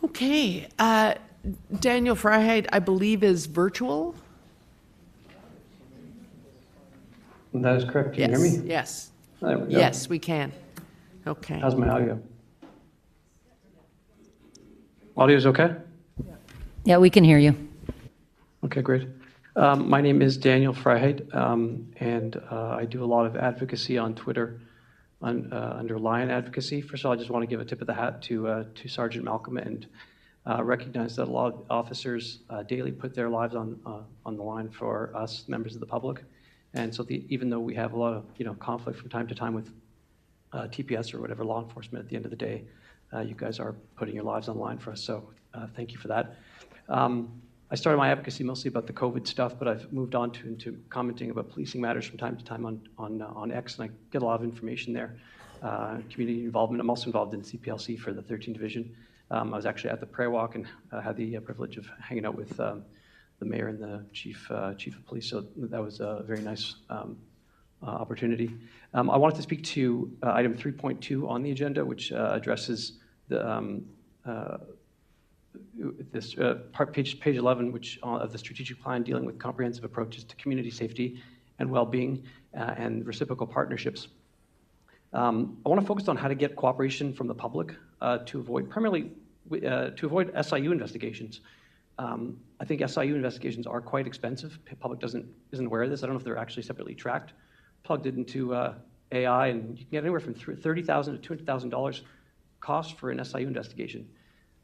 Okay. Daniel Freiheit, I believe, is virtual. That is correct. Can you hear me? Yes. There we go. Yes, we can. Okay. How's my audio? Audio's okay? Yeah, we can hear you. Okay, great. My name is Daniel Freiheit, and I do a lot of advocacy on Twitter under Lion Advocacy. First of all, I just want to give a tip of the hat to Sergeant Malcolm and recognize that a lot of officers daily put their lives on the line for us, members of the public. And so even though we have a lot of conflict from time to time with TPS or whatever law enforcement, at the end of the day, you guys are putting your lives on the line for us. So thank you for that. I started my advocacy mostly about the COVID stuff, but I've moved on into commenting about policing matters from time to time on X, and I get a lot of information there. Community involvement. I'm also involved in CPLC for the 13th Division. I was actually at the prayer walk and had the privilege of hanging out with the mayor and the chief of police. So that was a very nice opportunity. I wanted to speak to item 3.2 on the agenda, which addresses the this page 11, which of the strategic plan dealing with comprehensive approaches to community safety and well-being and reciprocal partnerships. I want to focus on how to get cooperation from the public to avoid SIU investigations. I think SIU investigations are quite expensive. The public isn't aware of this. I don't know if they're actually separately tracked, plugged into AI, and you can get anywhere from $30,000 to $200,000 cost for an SIU investigation.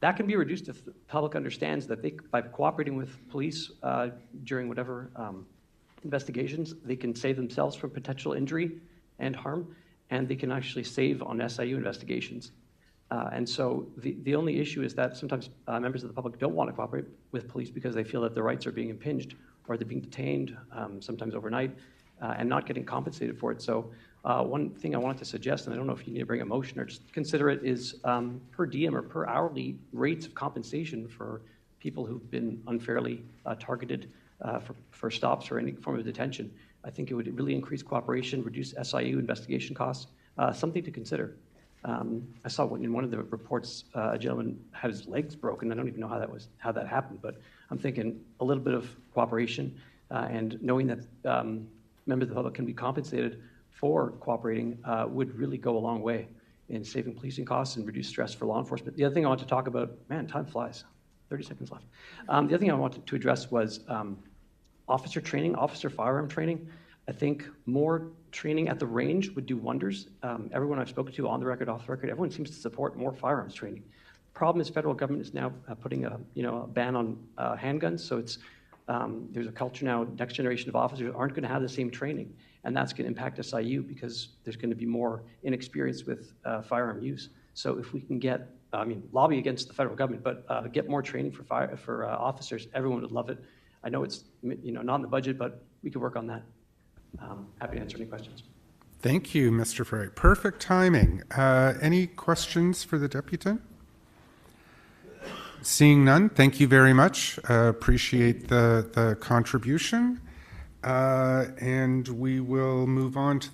That can be reduced if the public understands that by cooperating with police during whatever investigations, they can save themselves from potential injury and harm, and they can actually save on SIU investigations. And so the only issue is that sometimes members of the public don't want to cooperate with police because they feel that their rights are being impinged or they're being detained, sometimes overnight, and not getting compensated for it. So one thing I wanted to suggest, and I don't know if you need to bring a motion or just consider it, is per diem or per hourly rates of compensation for people who've been unfairly targeted for stops or any form of detention. I think it would really increase cooperation, reduce SIU investigation costs, something to consider. I saw in one of the reports a gentleman had his legs broken. I don't even know how that happened, but I'm thinking a little bit of cooperation and knowing that members of the public can be compensated for cooperating would really go a long way in saving policing costs and reduce stress for law enforcement. The other thing I want to talk about, man, time flies, 30 seconds left. The other thing I wanted to address was officer training, officer firearm training. I think more training at the range would do wonders. Everyone I've spoken to, on the record, off the record, everyone seems to support more firearms training. Problem is, federal government is now putting a ban on handguns. So it's there's a culture now. Next generation of officers aren't going to have the same training, and that's going to impact SIU because there's going to be more inexperience with firearm use. So if we can get, lobby against the federal government, but get more training for officers, everyone would love it. I know it's not in the budget, but we could work on that. Happy to answer any questions. Thank you, Mr. Frey. Perfect timing. Any questions for the deputant? Seeing none, thank you very much. Appreciate the contribution. And we will move on to